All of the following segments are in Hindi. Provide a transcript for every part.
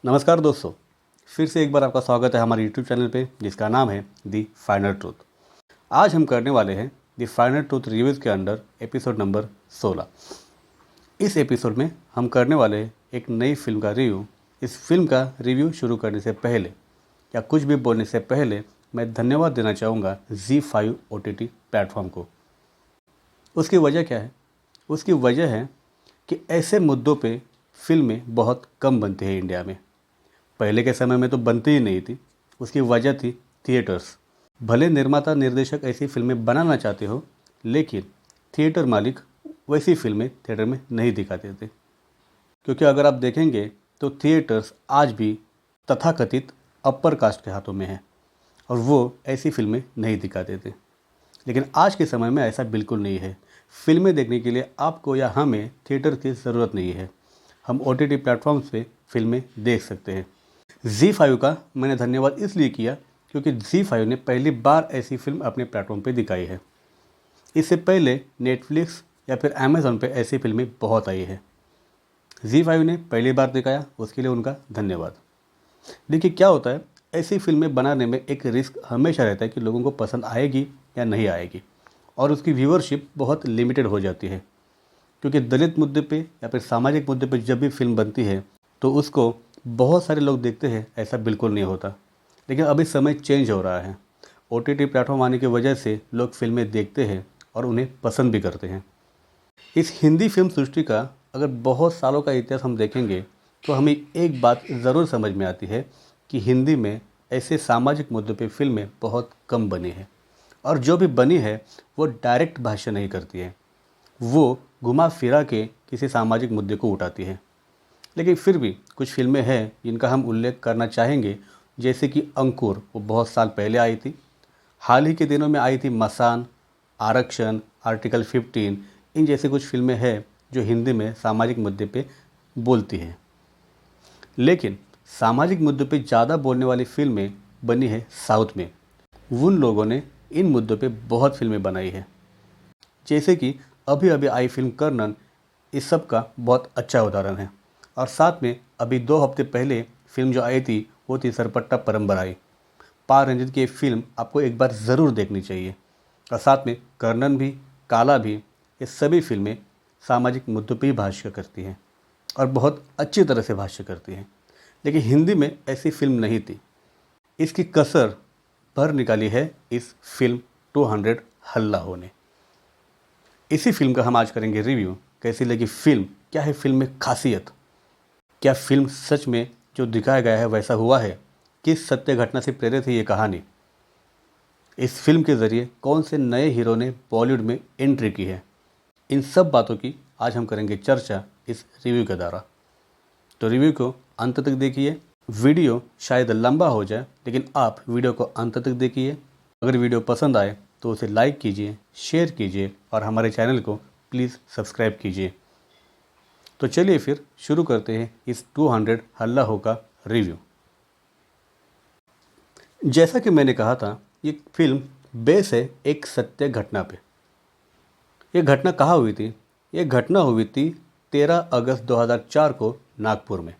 नमस्कार दोस्तों, फिर से एक बार आपका स्वागत है हमारे YouTube चैनल पे जिसका नाम है दी फाइनल ट्रूथ। आज हम करने वाले हैं दी फाइनल ट्रूथ रिव्यूज़ के अंडर एपिसोड नंबर 16। इस एपिसोड में हम करने वाले हैं एक नई फिल्म का रिव्यू। इस फिल्म का रिव्यू शुरू करने से पहले या कुछ भी बोलने से पहले मैं धन्यवाद देना चाहूँगा ZEE5 OTT प्लेटफॉर्म को। उसकी वजह क्या है? उसकी वजह है कि ऐसे मुद्दों पे फिल्में बहुत कम बनती है इंडिया में। पहले के समय में तो बनती ही नहीं थी। उसकी वजह थी थिएटर्स। भले निर्माता निर्देशक ऐसी फिल्में बनाना चाहते हो, लेकिन थिएटर मालिक वैसी फिल्में थिएटर में नहीं दिखाते थे, क्योंकि अगर आप देखेंगे तो थिएटर्स आज भी तथाकथित अपर कास्ट के हाथों में है और वो ऐसी फिल्में नहीं दिखाते थे। लेकिन आज के समय में ऐसा बिल्कुल नहीं है। फिल्में देखने के लिए आपको या हमें थिएटर की ज़रूरत नहीं है। हम OTT प्लेटफॉर्म्स पे फिल्में देख सकते हैं। ZEE5 का मैंने धन्यवाद इसलिए किया क्योंकि ZEE5 ने पहली बार ऐसी फिल्म अपने प्लेटफॉर्म पे दिखाई है। इससे पहले नेटफ्लिक्स या फिर अमेज़ॉन पे ऐसी फिल्में बहुत आई है। ZEE5 ने पहली बार दिखाया, उसके लिए उनका धन्यवाद। देखिए क्या होता है, ऐसी फिल्में बनाने में एक रिस्क हमेशा रहता है कि लोगों को पसंद आएगी या नहीं आएगी, और उसकी व्यूअरशिप बहुत लिमिटेड हो जाती है। क्योंकि दलित मुद्दे पे या फिर सामाजिक मुद्दे पे जब भी फिल्म बनती है तो उसको बहुत सारे लोग देखते हैं, ऐसा बिल्कुल नहीं होता। लेकिन अभी समय चेंज हो रहा है। OTT प्लेटफॉर्म आने की वजह से लोग फिल्में देखते हैं और उन्हें पसंद भी करते हैं। इस हिंदी फिल्म सृष्टि का अगर बहुत सालों का इतिहास हम देखेंगे तो हमें एक बात ज़रूर समझ में आती है कि हिंदी में ऐसे सामाजिक मुद्दों पे फिल्में बहुत कम बनी है, और जो भी बनी है वो डायरेक्ट भाष्य नहीं करती है, वो घुमा फिरा के किसी सामाजिक मुद्दे को उठाती है। लेकिन फिर भी कुछ फिल्में हैं जिनका हम उल्लेख करना चाहेंगे, जैसे कि अंकुर, वो बहुत साल पहले आई थी। हाल ही के दिनों में आई थी मसान, आरक्षण, आर्टिकल 15। इन जैसे कुछ फिल्में हैं जो हिंदी में सामाजिक मुद्दे पे बोलती हैं। लेकिन सामाजिक मुद्दों पे ज़्यादा बोलने वाली फिल्में बनी है साउथ में। उन लोगों ने इन मुद्दों पे बहुत फिल्में बनाई है, जैसे कि अभी अभी आई फिल्म कर्णन इस सब का बहुत अच्छा उदाहरण है। और साथ में अभी 2 हफ्ते पहले फिल्म जो आई थी वो थी सरपट्टा परम्पराई। पा रंजित की फिल्म आपको एक बार ज़रूर देखनी चाहिए। और साथ में कर्णन भी, काला भी, ये सभी फिल्में सामाजिक मुद्दों पर ही भाष्य करती हैं और बहुत अच्छी तरह से भाष्य करती हैं। लेकिन हिंदी में ऐसी फिल्म नहीं थी। इसकी कसर भर निकाली है इस फिल्म 200 हल्ला हो ने। इसी फिल्म का हम आज करेंगे रिव्यू। कैसी लगी फिल्म, क्या है फिल्म में खासियत, क्या फिल्म सच में जो दिखाया गया है वैसा हुआ है, किस सत्य घटना से प्रेरित है ये कहानी, इस फिल्म के ज़रिए कौन से नए हीरो ने बॉलीवुड में एंट्री की है, इन सब बातों की आज हम करेंगे चर्चा इस रिव्यू के द्वारा। तो रिव्यू को अंत तक देखिए। वीडियो शायद लंबा हो जाए, लेकिन आप वीडियो को अंत तक देखिए। अगर वीडियो पसंद आए तो उसे लाइक कीजिए, शेयर कीजिए और हमारे चैनल को प्लीज़ सब्सक्राइब कीजिए। तो चलिए फिर शुरू करते हैं इस 200 हल्ला हो का रिव्यू। जैसा कि मैंने कहा था, ये फिल्म बेस है एक सत्य घटना पे। ये घटना कहाँ हुई थी? ये घटना हुई थी 13 अगस्त 2004 को नागपुर में।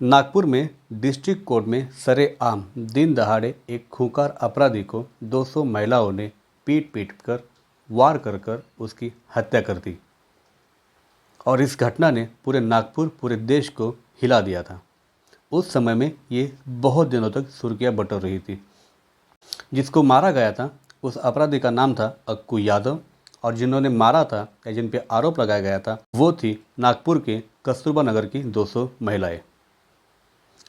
नागपुर में डिस्ट्रिक्ट कोर्ट में सरेआम दिन दहाड़े एक खूंखार अपराधी को 200 महिलाओं ने पीट पीट कर, वार कर कर उसकी हत्या कर दी। और इस घटना ने पूरे नागपुर, पूरे देश को हिला दिया था। उस समय में ये बहुत दिनों तक सुर्खियां बटोर रही थी। जिसको मारा गया था उस अपराधी का नाम था अक्कू यादव, और जिन्होंने मारा था या जिन पे आरोप लगाया गया था वो थी नागपुर के कस्तूरबा नगर की 200 महिलाएं।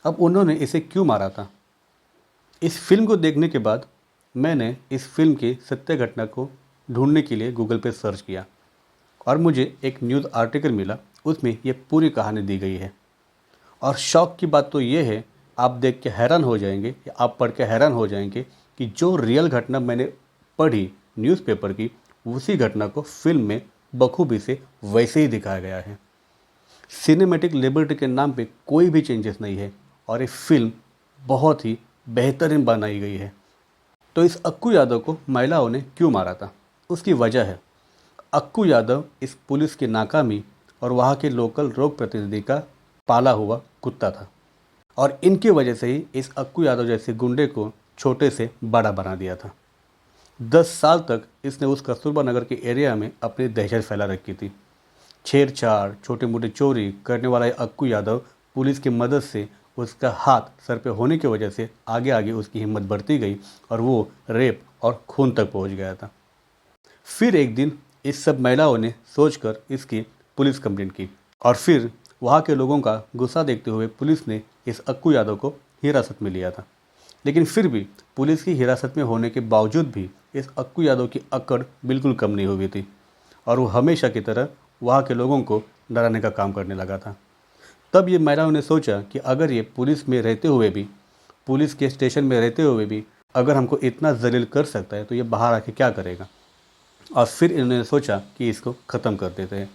अब उन्होंने इसे क्यों मारा था? इस फिल्म को देखने के बाद मैंने इस फिल्म की सत्य घटना को ढूंढने के लिए गूगल पे सर्च किया और मुझे एक न्यूज़ आर्टिकल मिला। उसमें ये पूरी कहानी दी गई है। और शौक की बात तो ये है, आप देख के हैरान हो जाएंगे या आप पढ़ के हैरान हो जाएंगे कि जो रियल घटना मैंने पढ़ी न्यूज़पेपर की, उसी घटना को फिल्म में बखूबी से वैसे ही दिखाया गया है। सिनेमैटिक लिबर्टी के नाम पे कोई भी चेंजेस नहीं है और ये फिल्म बहुत ही बेहतरीन बनाई गई है। तो इस अक्कू यादव को महिलाओं ने क्यों मारा था? उसकी वजह है, अक्कू यादव इस पुलिस की नाकामी और वहाँ के लोकल लोक प्रतिनिधि का पाला हुआ कुत्ता था। और इनकी वजह से ही इस अक्कू यादव जैसे गुंडे को छोटे से बड़ा बना दिया था। 10 साल तक इसने उस कस्तूरबा नगर के एरिया में अपनी दहशत फैला रखी थी। छेड़छाड़, छोटे मोटे चोरी करने वाला ये अक्कू यादव पुलिस की मदद से उसका हाथ सर पे होने की वजह से आगे आगे उसकी हिम्मत बढ़ती गई और वो रेप और खून तक पहुंच गया था। फिर एक दिन इस सब महिलाओं ने सोचकर इसकी पुलिस कंप्लेंट की और फिर वहाँ के लोगों का गुस्सा देखते हुए पुलिस ने इस अक्कू यादव को हिरासत में लिया था। लेकिन फिर भी पुलिस की हिरासत में होने के बावजूद भी इस अक्कू यादव की अकड़ बिल्कुल कम नहीं हुई थी और वो हमेशा की तरह वहाँ के लोगों को डराने का काम करने लगा था। तब ये महिलाओं ने सोचा कि अगर ये पुलिस में रहते हुए भी, पुलिस के स्टेशन में रहते हुए भी अगर हमको इतना जलील कर सकता है तो ये बाहर आके क्या करेगा। और फिर इन्होंने सोचा कि इसको ख़त्म कर देते हैं।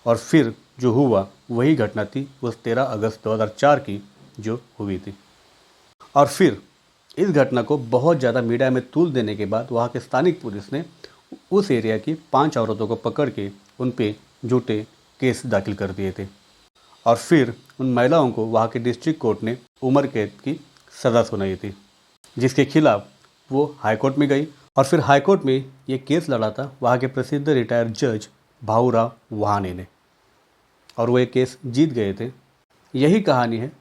और फिर जो हुआ वही घटना थी उस 13 अगस्त 2004 की जो हुई थी। और फिर इस घटना को बहुत ज़्यादा मीडिया में तूल देने के बाद वहाँ के स्थानिक पुलिस ने उस एरिया की 5 औरतों को पकड़ के उन पे झूठे केस दाखिल कर दिए थे। और फिर उन महिलाओं को वहाँ के डिस्ट्रिक्ट कोर्ट ने उम्र कैद की सज़ा सुनाई थी, जिसके खिलाफ वो हाईकोर्ट में गई और फिर हाईकोर्ट में ये केस लड़ा था वहाँ के प्रसिद्ध रिटायर्ड जज भाऊराव वहाने ने, और वो ये केस जीत गए थे। यही कहानी है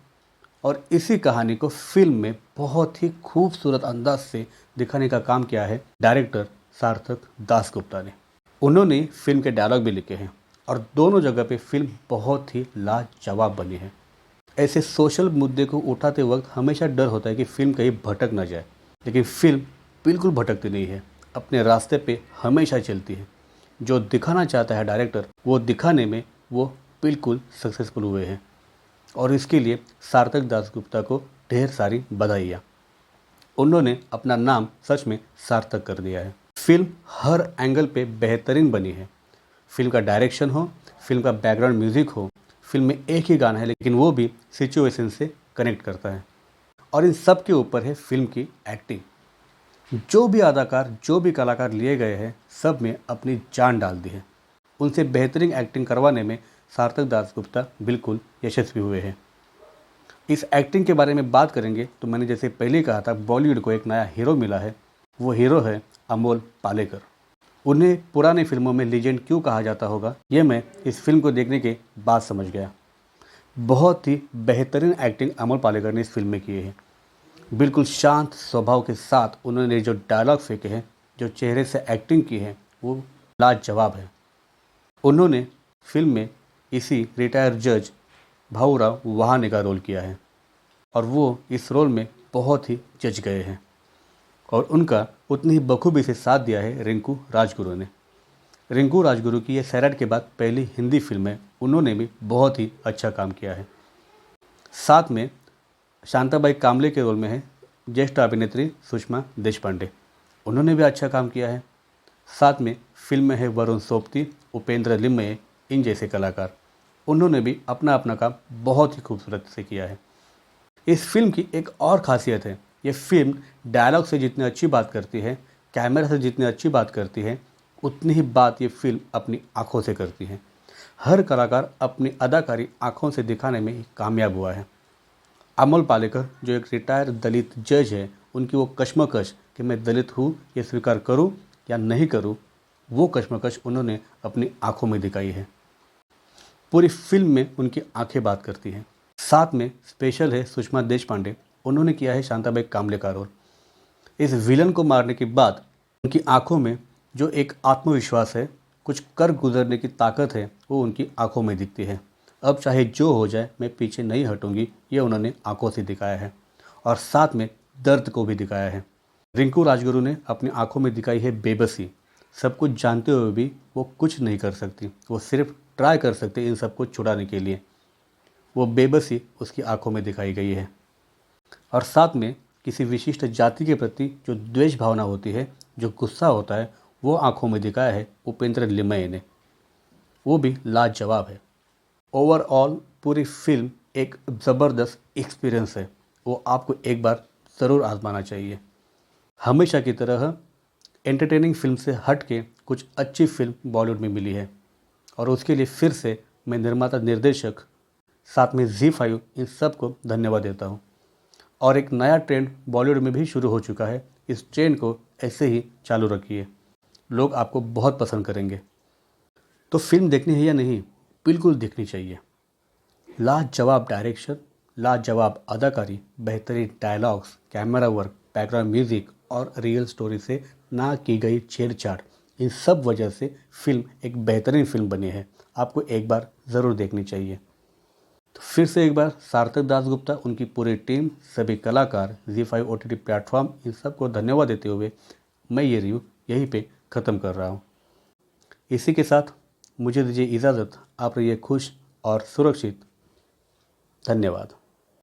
और इसी कहानी को फिल्म में बहुत ही खूबसूरत अंदाज से दिखाने का काम किया है डायरेक्टर सार्थक दासगुप्ता ने। उन्होंने फिल्म के डायलॉग भी लिखे हैं और दोनों जगह पे फिल्म बहुत ही लाजवाब बनी है। ऐसे सोशल मुद्दे को उठाते वक्त हमेशा डर होता है कि फिल्म कहीं भटक ना जाए, लेकिन फिल्म बिल्कुल भटकती नहीं है, अपने रास्ते पे हमेशा चलती है। जो दिखाना चाहता है डायरेक्टर वो दिखाने में वो बिल्कुल सक्सेसफुल हुए हैं और इसके लिए सार्थक दासगुप्ता को ढेर सारी बधाइयाँ। उन्होंने अपना नाम सच में सार्थक कर दिया है। फिल्म हर एंगल पे बेहतरीन बनी है। फिल्म का डायरेक्शन हो, फिल्म का बैकग्राउंड म्यूजिक हो, फिल्म में एक ही गाना है लेकिन वो भी सिचुएशन से कनेक्ट करता है। और इन सब के ऊपर है फिल्म की एक्टिंग। जो भी अदाकार, जो भी कलाकार लिए गए हैं, सब में अपनी जान डाल दी है। उनसे बेहतरीन एक्टिंग करवाने में सार्थक दासगुप्ता बिल्कुल यशस्वी हुए हैं। इस एक्टिंग के बारे में बात करेंगे तो मैंने जैसे पहले कहा था, बॉलीवुड को एक नया हीरो मिला है। वो हीरो है अमोल पालेकर। उन्हें पुरानी फिल्मों में लीजेंड क्यों कहा जाता होगा, ये मैं इस फिल्म को देखने के बाद समझ गया। बहुत ही बेहतरीन एक्टिंग अमोल पालेकर ने इस फिल्म में की है। बिल्कुल शांत स्वभाव के साथ उन्होंने जो डायलॉग फेंके हैं, जो चेहरे से एक्टिंग की है, वो लाजवाब है। उन्होंने फिल्म में इसी रिटायर्ड जज भाऊराव वहाने का रोल किया है और वो इस रोल में बहुत ही जज गए हैं और उनका उतनी ही बखूबी से साथ दिया है रिंकू राजगुरु ने। रिंकू राजगुरु की ये सैराट के बाद पहली हिंदी फिल्म है, उन्होंने भी बहुत ही अच्छा काम किया है। साथ में शांताबाई कामले के रोल में है ज्येष्ठ अभिनेत्री सुषमा देशपांडे, उन्होंने भी अच्छा काम किया है। साथ में फिल्म में है वरुण सोपती, उपेंद्र लिम्मये, इन जैसे कलाकार, उन्होंने भी अपना अपना काम बहुत ही खूबसूरत से किया है। इस फिल्म की एक और खासियत है, ये फिल्म डायलॉग से जितनी अच्छी बात करती है, कैमरा से जितनी अच्छी बात करती है, उतनी ही बात ये फिल्म अपनी आँखों से करती है। हर कलाकार अपनी अदाकारी आँखों से दिखाने में कामयाब हुआ है। अमोल पालेकर जो एक रिटायर्ड दलित जज है, उनकी वो कश्मकश कि मैं दलित हूँ ये स्वीकार करूँ या नहीं करूँ, वो कश्मकश उन्होंने अपनी आँखों में दिखाई है। पूरी फिल्म में उनकी आंखें बात करती हैं। साथ में स्पेशल है सुषमा देशपांडे, उन्होंने किया है शांताबाई कामले का रोल। इस विलन को मारने के बाद उनकी आंखों में जो एक आत्मविश्वास है, कुछ कर गुजरने की ताकत है, वो उनकी आंखों में दिखती है। अब चाहे जो हो जाए मैं पीछे नहीं हटूंगी, ये उन्होंने आंखों से दिखाया है और साथ में दर्द को भी दिखाया है। रिंकू राजगुरु ने अपनी आंखों में दिखाई है बेबसी। सब कुछ जानते हुए भी वो कुछ नहीं कर सकती, वो सिर्फ ट्राई कर सकते इन सबको छुड़ाने के लिए। वो बेबसी उसकी आंखों में दिखाई गई है। और साथ में किसी विशिष्ट जाति के प्रति जो द्वेष भावना होती है, जो गुस्सा होता है, वो आंखों में दिखाया है उपेंद्र लिम्मये ने, वो भी लाजवाब है। ओवरऑल पूरी फिल्म एक ज़बरदस्त एक्सपीरियंस है, वो आपको एक बार ज़रूर आजमाना चाहिए। हमेशा की तरह एंटरटेनिंग फिल्म से हट के कुछ अच्छी फिल्म बॉलीवुड में मिली है और उसके लिए फिर से मैं निर्माता निर्देशक साथ में ZEE5 इन सब को धन्यवाद देता हूँ। और एक नया ट्रेंड बॉलीवुड में भी शुरू हो चुका है, इस ट्रेंड को ऐसे ही चालू रखिए, लोग आपको बहुत पसंद करेंगे। तो फिल्म देखनी है या नहीं? बिल्कुल देखनी चाहिए। लाजवाब डायरेक्शन, लाजवाब अदाकारी, बेहतरीन dialogues, camera work, background music और रियल स्टोरी से ना की गई छेड़छाड़, इन सब वजह से फिल्म एक बेहतरीन फिल्म बनी है। आपको एक बार ज़रूर देखनी चाहिए। तो फिर से एक बार सार्थक दासगुप्ता, उनकी पूरी टीम, सभी कलाकार, ZEE5 OTT प्लेटफॉर्म, इन सबको धन्यवाद देते हुए मैं ये रिव्यू यहीं पे ख़त्म कर रहा हूँ। इसी के साथ मुझे दीजिए इजाज़त। आप रहिए खुश और सुरक्षित। धन्यवाद।